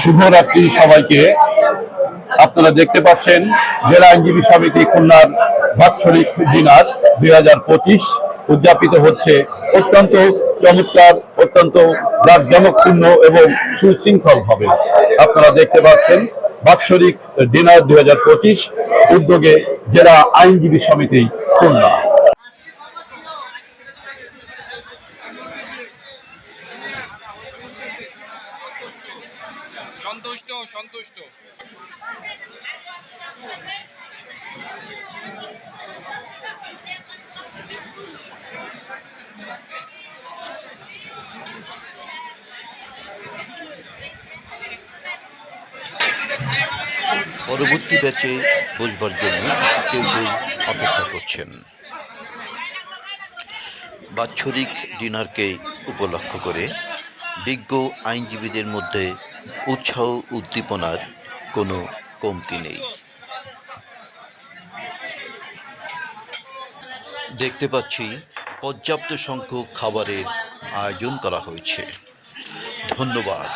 শুভরাত্রি সবাইকে। আপনারা দেখতে পাচ্ছেন জেলা আইনজীবী সমিতি খুলনার বাৎসরিক ডিনার 2025 উদযাপিত হচ্ছে অত্যন্ত চমৎকার, অত্যন্ত জাঁকজমকপূর্ণ এবং সুশৃঙ্খল ভাবে। আপনারা দেখতে পাচ্ছেন বাৎসরিক ডিনার 2025 উদ্যোগে জেলা আইনজীবী সমিতি খুলনা। সন্তুষ্ট পরবর্তী ব্যাচে বসবার জন্য কেউ কেউ অপেক্ষা করছেন। বাৎসরিক ডিনারকে উপলক্ষ করে বিজ্ঞ আইনজীবীদের মধ্যে উৎসাহ উদ্দীপনার কোনো কমতি নেই। দেখতে পাচ্ছি পর্যাপ্ত সংখ্যক খাবারের আয়োজন করা হয়েছে। ধন্যবাদ।